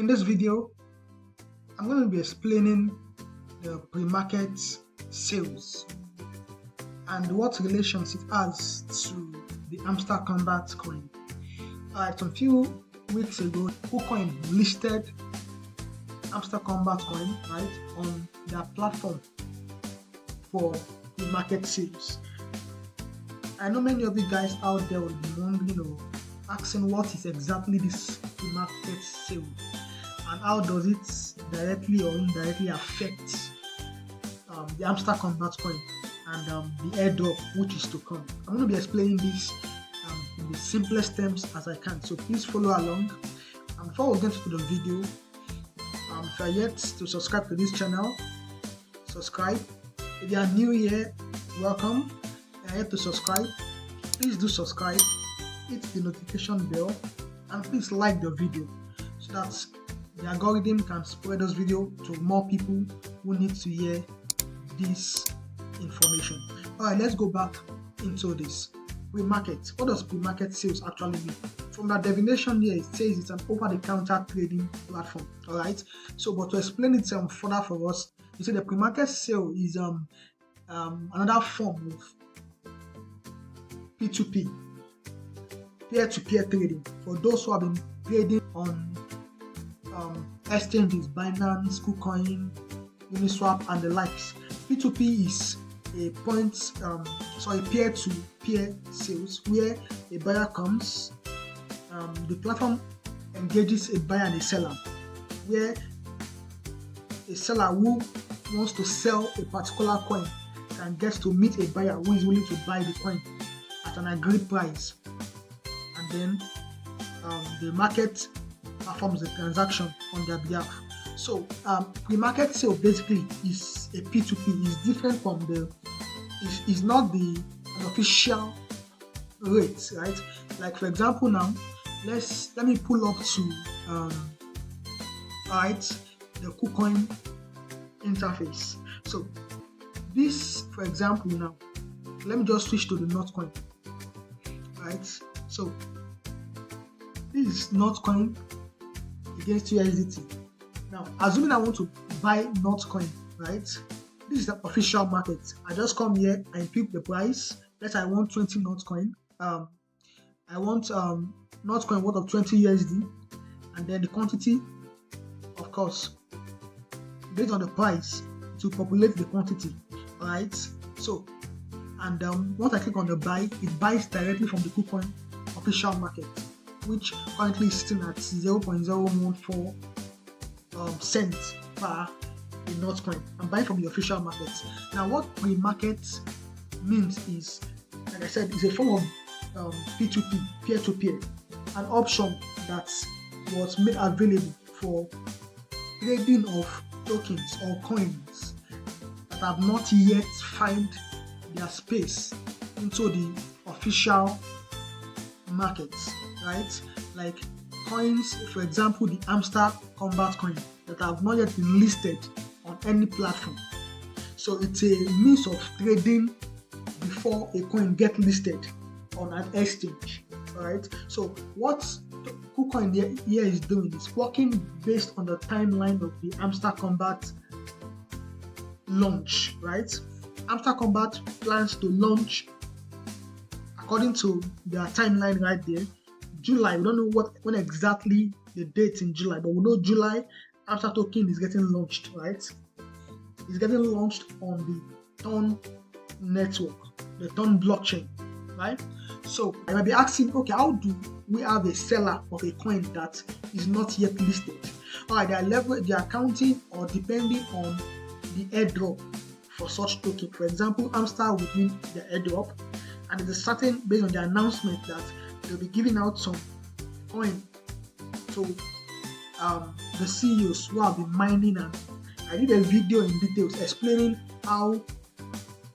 In this video, I'm going to be explaining the pre-market sales and what relations it has to the Hamster Kombat coin. Alright, a few weeks ago, Kucoin listed Hamster Kombat coin on their platform for pre-market sales. I know many of you guys out there will be wondering, asking what is exactly this pre-market sale and how does it directly or indirectly affect the Hamster Kombat coin and the airdrop which is to come. I'm going to be explaining this in the simplest terms as I can, so please follow along. And before we get into the video, if you are yet to subscribe to this channel, subscribe. If you are new here, welcome. If you are yet to subscribe, please do subscribe, hit the notification bell, and please like the video so that the algorithm can spread this video to more people who need to hear this information. Alright, let's go back into this. Pre-market. What does pre-market sales actually mean? From the definition here, it says it's an over-the-counter trading platform. Alright, so but to explain it further for us, you see the pre-market sale is another form of P2P, peer-to-peer trading, for those who have been trading on exchanges, Binance, Kucoin, Uniswap, and the likes. P2P is a peer-to-peer sales where a buyer comes, the platform engages a buyer and a seller, where a seller who wants to sell a particular coin can get to meet a buyer who is willing to buy the coin at an agreed price, and then the market performs the transaction on their behalf. So pre-market sale basically is a P2P. It's different from it's not an official rate, right? Like for example now, let me pull up to the Kucoin interface. So this, for example now, let me just switch to the Notcoin, right? So this is Notcoin against USDT. Now, assuming I want to buy Notcoin, right? This is the official market. I just come here and pick the price. Let's say I want 20 Notcoin. I want Notcoin worth of 20 USD, and then the quantity, of course, based on the price, to populate the quantity, right? So, and once I click on the buy, it buys directly from the Kucoin official market, which currently is sitting at 0.014 cents per Notcoin. I'm buying from the official market. Now, what pre-market means is, like I said, it's a form of P2P, peer-to-peer, an option that was made available for trading of tokens or coins that have not yet found their space into the official markets, right? Like coins, for example, the Hamster Kombat coin that have not yet been listed on any platform. So it's a means of trading before a coin gets listed on an exchange. Alright. So what Kucoin here is doing is working based on the timeline of the Hamster Kombat launch, right? Hamster Kombat plans to launch, according to their timeline right there, July. We don't know when exactly the date in July, but we know July Hamster token is getting launched, right? It's getting launched on the Ton network, the Ton blockchain, right? So I might be asking, okay, how do we have a seller of a coin that is not yet listed? Alright, they are counting or depending on the airdrop for such token. For example, Hamster will win the airdrop, and it is certain based on the announcement that they'll be giving out some coin to the CEOs who have been mining. And I did a video in details explaining how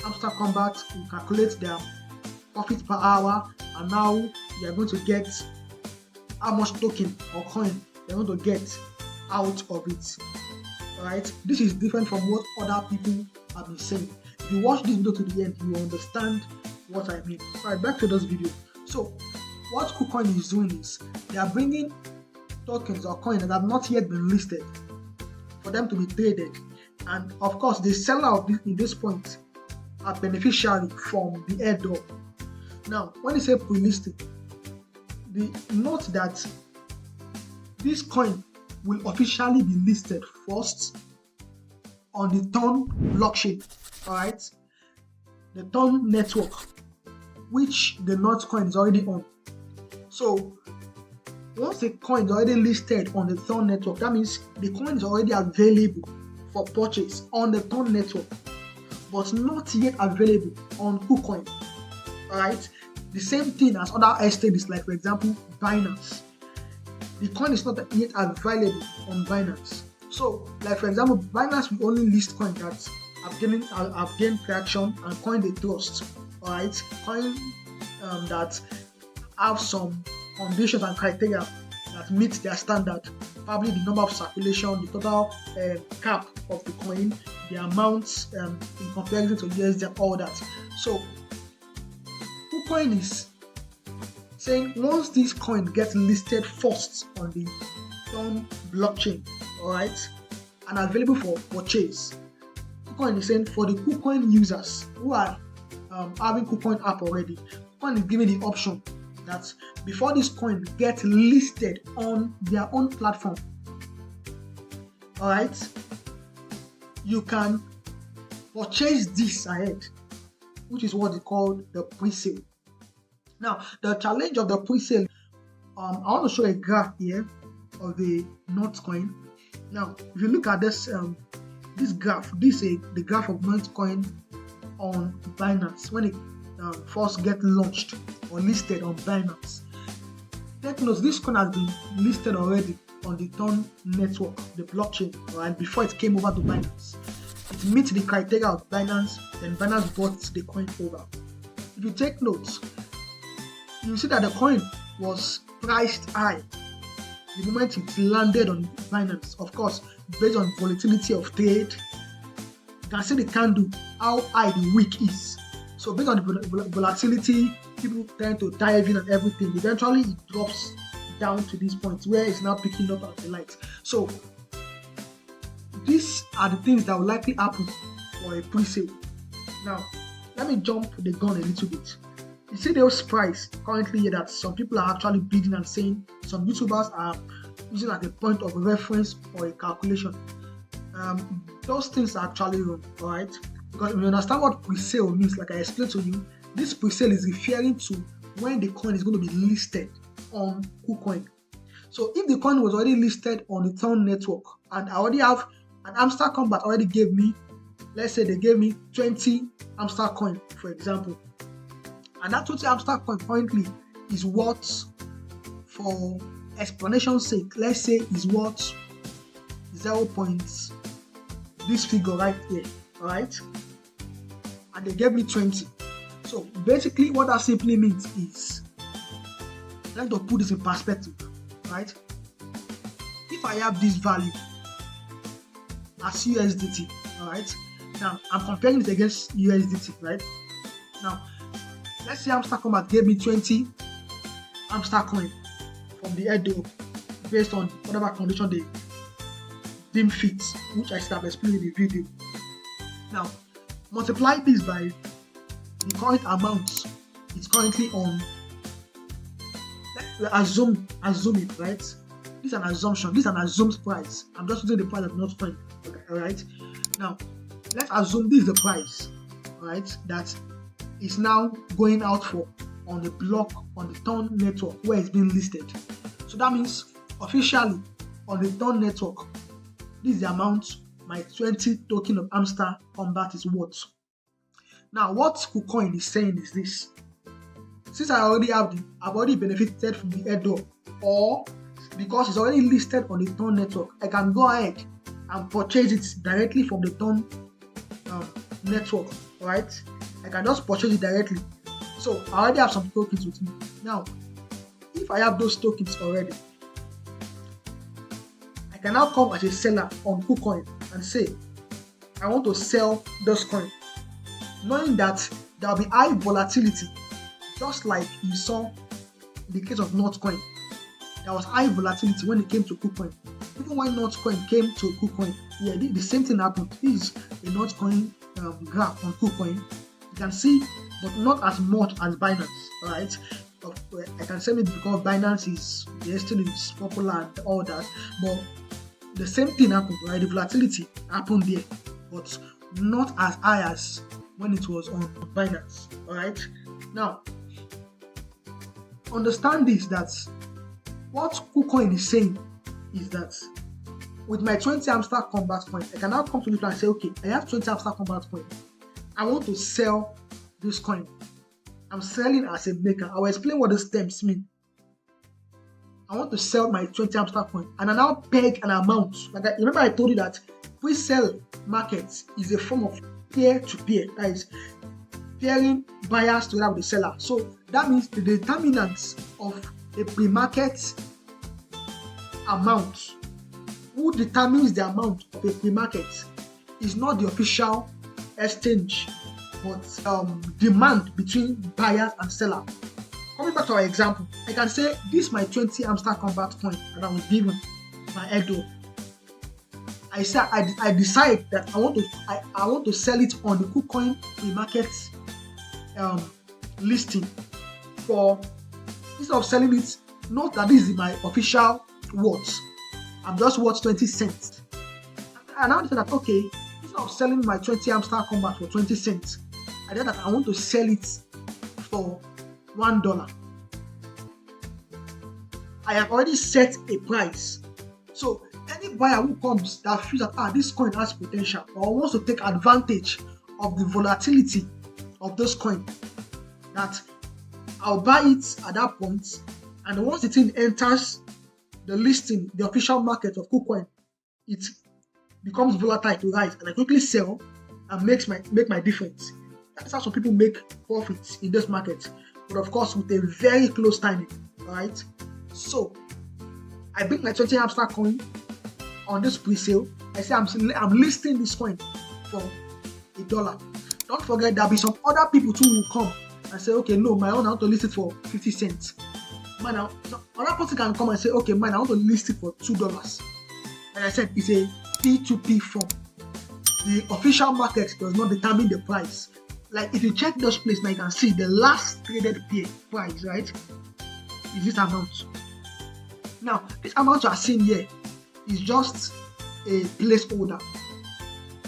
Hamster Kombat will calculate their profit per hour and how they are going to get how much token or coin they're going to get out of it. Alright, this is different from what other people have been saying. If you watch this video to the end, you will understand what I mean. Alright, back to this video. So what Kucoin is doing is they are bringing tokens or coins that have not yet been listed for them to be traded. And of course, the seller of this, in this point, are beneficiary from the airdrop. Now, when you say pre-listing, note that this coin will officially be listed first on the Ton blockchain, alright? The Ton network, which the coin is already on. So once the coin is already listed on the Ton network, that means the coin is already available for purchase on the Ton network, but not yet available on Kucoin. Alright, the same thing as other exchanges, like for example Binance. The coin is not yet available on Binance. So, like for example, Binance will only list coins that have gained traction and coin they trust. Alright, coin that have some conditions and criteria that meet their standard. Probably the number of circulation, the total cap of the coin, the amounts in comparison to USD, all that. So Kucoin is saying once this coin gets listed first on the Ton blockchain, alright, and available for purchase, Kucoin is saying for the Kucoin users who are having Kucoin app already, Kucoin is giving the option that before this coin gets listed on their own platform, alright, you can purchase this ahead, which is what they call the pre-sale. Now, the challenge of the pre-sale, I want to show a graph here of the coin. Now, if you look at this this graph, this is the graph of coin on Binance when it first get launched or listed on Binance. Take note, this coin has been listed already on the Ton network, the blockchain, right, before it came over to Binance. It meets the criteria of Binance, then Binance bought the coin over. If you take note, you see that the coin was priced high the moment it landed on Binance. Of course, based on volatility of trade, you can see the candle, how high the wick is. So based on the volatility, people tend to dive in and everything. Eventually, it drops down to this point where it's now picking up at the light. So these are the things that will likely happen for a pre-sale. Now, let me jump the gun a little bit. You see those price currently here that some people are actually bidding and saying some YouTubers are using as a point of reference or a calculation. Those things are actually wrong, alright? Because if you understand what pre-sale means, like I explained to you, this pre-sale is referring to when the coin is going to be listed on Kucoin. So if the coin was already listed on the Ton network and I already have an Hamster Kombat already gave me, let's say they gave me 20 Hamster coin, for example, and that 20 Hamster coin currently is worth, for explanation's sake, let's say is worth 0. This figure right here, alright, and they gave me 20. So basically what that simply means is, let's just put this in perspective, right? If I have this value as USDT, alright, now I'm comparing it against USDT, right? Now let's say Hamster Kombat gave me 20 Hamster coin from the airdrop based on whatever condition they deem fit, which I have explained in the video. Now multiply this by the current amount it's currently on. Let's assume it, right? This is an assumption. This is an assumed price. I'm just using the price of not coin. Okay, alright. Now let's assume this is the price, right, that is now going out for on the block on the Ton network where it's being listed. So that means officially on the Ton network, this is the amount my 20 token of Hamster Kombat is worth. Now what Kucoin is saying is this: since I've already benefited from the airdrop, or because it's already listed on the Ton network, I can go ahead and purchase it directly from the Ton network, right? I can just purchase it directly. So I already have some tokens with me. Now, if I have those tokens already, I can now come as a seller on Kucoin and say, I want to sell those coins, knowing that there will be high volatility, just like you saw in the case of coin. there was high volatility when it came to KuCoin. Even when 𝐂𝐇𝐀 came to KuCoin, yeah, the same thing happened. This is a 𝐂𝐇𝐀 graph on KuCoin. You can see, but not as much as Binance, right? I can say maybe because Binance is popular and all that, but the same thing happened, right? The volatility happened there, but not as high as when it was on Binance. All right. Now, understand this, that what KuCoin is saying is that with my 20 Hamster Kombat coin, I can now come to this and say, okay, I have 20 Hamster Kombat coin. I want to sell this coin. I'm selling as a maker. I will explain what these terms mean. I want to sell my 20 Hamster coin, and I now peg an amount. Remember I told you that pre-sale market is a form of peer-to-peer. That is pairing buyers together with the seller. So that means the determinants of a pre-market amount, who determines the amount of a pre-market, is not the official exchange, but demand between buyers and seller. Coming back to our example, I can say this is my 20 Hamster Kombat coin that I was given by airdrop. I say I decide that I want to sell it on the KuCoin pre-market listing for, instead of selling it, not that this is my official worth, I'm just worth 20 cents. And now I said that, okay, instead of selling my 20 Hamster Kombat for 20 cents, I said that I want to sell it for $1. I have already set a price. So any buyer who comes that feels that this coin has potential or wants to take advantage of the volatility of this coin, that I'll buy it at that point, and once the thing enters the listing, the official market of KuCoin, it becomes volatile to rise, and I quickly sell and make my difference. That's how some people make profits in this market, but of course with a very close timing. Alright, so I bring my 20 Hamster coin on this pre-sale. I say I'm listing this coin for $1. Don't forget there'll be some other people too who will come and say, okay, no, I want to list it for 50 cents. Man, another person can come and say, okay, man, I want to list it for $2. Like I said, it's a P2P form. The official market does not determine the price. Like if you check those places, now you can see the last traded pair price, right, is this amount. Now, this amount you are seeing here is just a placeholder.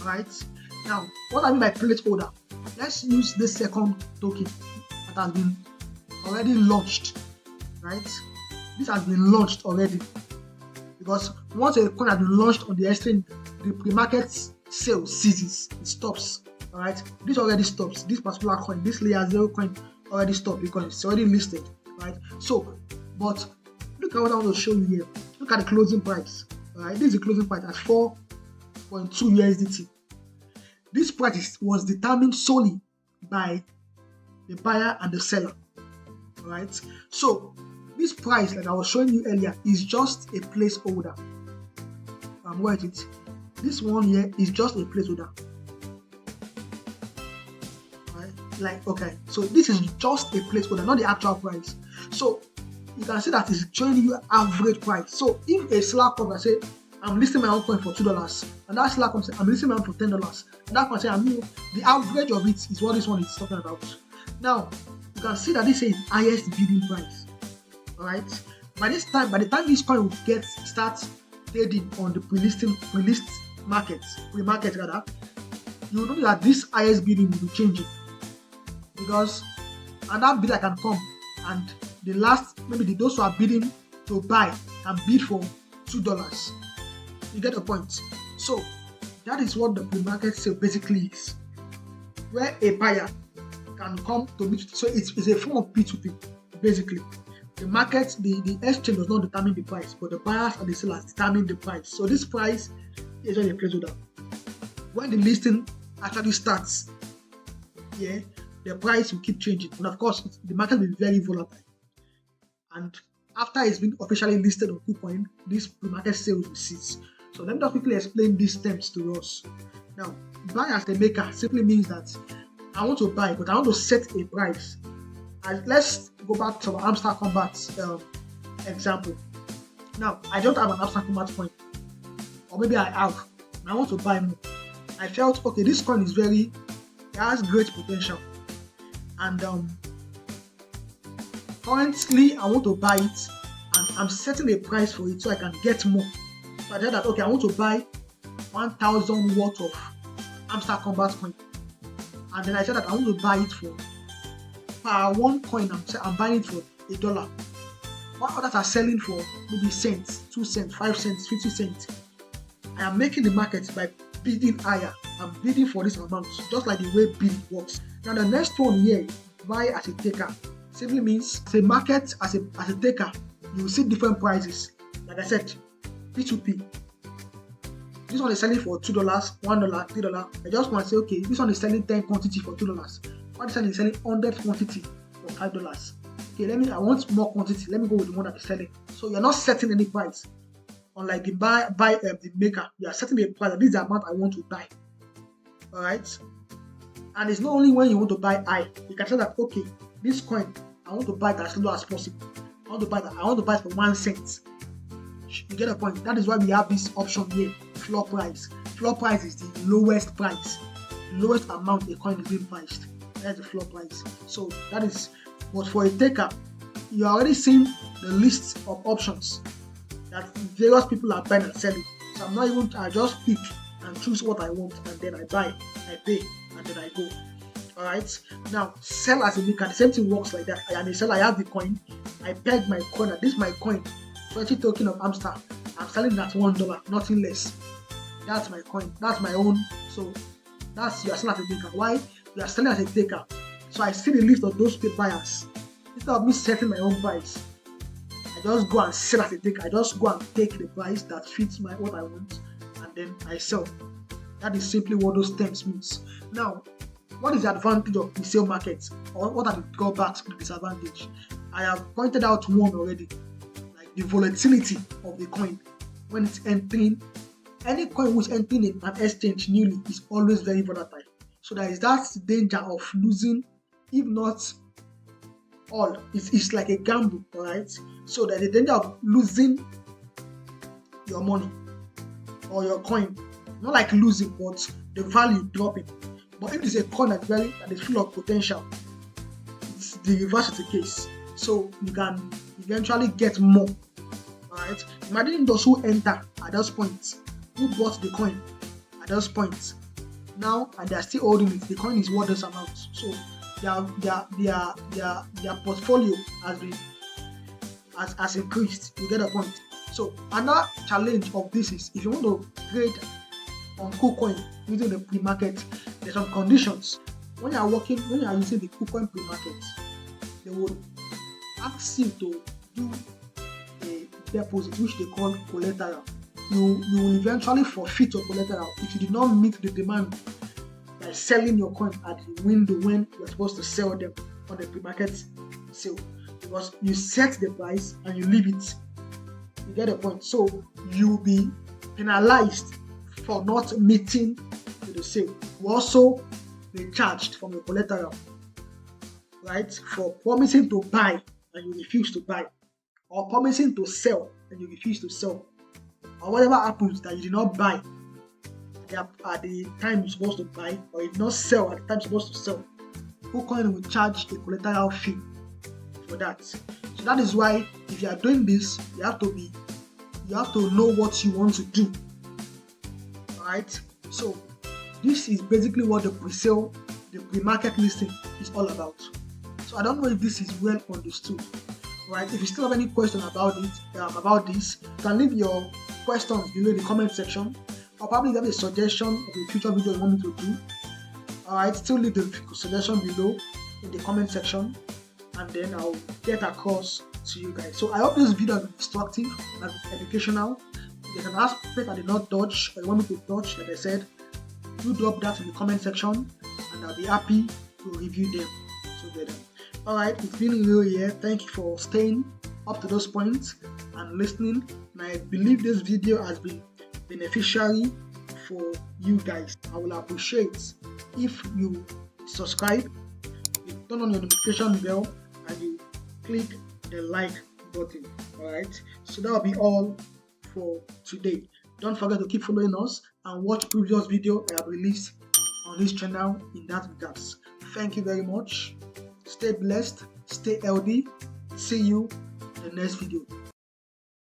Right? Now, what I mean by placeholder? Let's use this second token that has been already launched. Right? This has been launched already, because once a coin has been launched on the exchange, the pre-market sale ceases. It stops. All right? This already stops. This particular coin, this layer 0 coin, already stopped because it's already listed. Right? So, but look at what I want to show you here. Look at the closing price. All right? This is the closing price at 4.2 USDT. This price was determined solely by the buyer and the seller. All right? So this price, like I was showing you earlier, is just a placeholder. Where is it? This one here is just a placeholder. Right? Like, okay, so this is just a placeholder, not the actual price. So you can see that it's showing you average price. So if a seller comes and say, I'm listing my own coin for $2, and that seller comes and say, I'm listing my own for $10, and that coin say, the average of it is what this one is talking about. Now you can see that this is highest bidding price. All right. By the time this coin will start trading on the pre-market rather, you know that this highest bidding will be changing, because another bidder can come and the last, maybe those who are bidding to buy can bid for $2. You get the point? So that is what the pre-market sale basically is, where a buyer can come to meet. So it's a form of P2P basically. The market, the exchange does not determine the price, but the buyers and the sellers determine the price. So this price is on a placeholder. When the listing actually starts, yeah, the price will keep changing, and of course the market will be very volatile. And after it's been officially listed on KuCoin, this pre-market sales will cease. So let me just quickly explain these terms to us. Now, buy as a maker simply means that I want to buy, but I want to set a price. And let's go back to our Hamster Kombat example. Now, I don't have an Hamster Kombat coin, or maybe I have, and I want to buy more. I felt, okay, this coin is it has great potential, and currently I want to buy it, and I'm setting a price for it so I can get more. So I said that, okay, I want to buy 1,000 worth of Hamster Kombat coin, and then I said that I want to buy it for per one coin. I'm buying it for $1. While others are selling for maybe cents, 2 cents, 5 cents, 50 cents. I am making the market by bidding higher. I'm bidding for this amount, just like the way bid works. Now the next one here, buy as a taker, simply means the market as a taker, you will see different prices. Like I said, P2P. This one is selling for $2, $1, $3. I just want to say, okay, this one is selling 10 quantity for $2. What is selling 100 quantity for $5. Okay, I want more quantity. Let me go with the one that is selling. So you're not setting any price. Unlike the the maker, you are setting a price. This is the amount I want to buy. Alright? And it's not only when you want to buy high. You can say that, okay, this coin, I want to buy it as low as possible. I want to buy it for 1 cent. You get the point? That is why we have this option here, floor price. Floor price is the lowest price. The lowest amount a coin is being priced. That's the floor price. So that is, but for a taker, you are already seeing the list of options that various people are buying and selling. So I just pick and choose what I want, and then I buy, I pay, and then I go. Alright, now sell as a maker, the same thing works like that. I am a seller, I have the coin, I peg my coin, and this is my coin, 20 token of Hamster. I'm selling that $1, nothing less. That's my coin, that's my own. So that's, you are selling as a maker. Why? You are selling as a taker. So I see the list of those buyers. Instead of me setting my own price, I just go and sell as a taker. I just go and take the price that fits what I want, and then I sell. That is simply what those terms means. Now, what is the advantage of the sale market, or what are the drawbacks and the disadvantage? I have pointed out one already, like the volatility of the coin when it's entering. Any coin which is entering an exchange newly is always very volatile. So there is that danger of losing, if not all. It's like a gamble, alright? So there's a danger of losing your money or your coin. Not like losing, but the value dropping. But if it's a coin that is full of potential, it's the reverse of the case. So you can eventually get more. Alright? Imagine those who enter at those points, who bought the coin at those points. Now, and they are still holding it. The coin is worth this amount. So their portfolio has increased. You get the point. So another challenge of this is, if you want to trade on Kucoin using the pre-market, there's some conditions. When you are using the Kucoin pre-market, they will ask you to do a deposit, which they call collateral. You will eventually forfeit your collateral if you did not meet the demand by selling your coin at the window when you're supposed to sell them on the pre-market sale, because you set the price and you leave it. You get the point. So you'll be penalized for not meeting the sale. You also be charged from your collateral, right, for promising to buy and you refuse to buy, or promising to sell and you refuse to sell, or whatever happens that you did not buy at the time you're supposed to buy, or you did not sell at the time you're supposed to sell. Kucoin will charge a collateral fee for that. So that is why, if you are doing this, you have to know what you want to do. Alright? So this is basically what the pre-market listing is all about. So I don't know if this is well understood. Right? If you still have any question about this, you can leave your questions below in the comment section, or probably have a suggestion of a future video you want me to do. Alright, still leave the suggestion below in the comment section, and then I'll get across to you guys. So I hope this video is instructive and educational. If there's an aspect I did not touch, or you want me to touch, like I said, do drop that in the comment section, and I'll be happy to review them together. Alright, it's been real here. Thank you for staying up to those points and listening. And I believe this video has been beneficial for you guys. I will appreciate if you subscribe, you turn on your notification bell, and you click the like button. Alright, so that will be all for today. Don't forget to keep following us and watch previous video I have released on this channel in that regards. Thank you very much. Stay blessed, stay healthy. See you in the next video.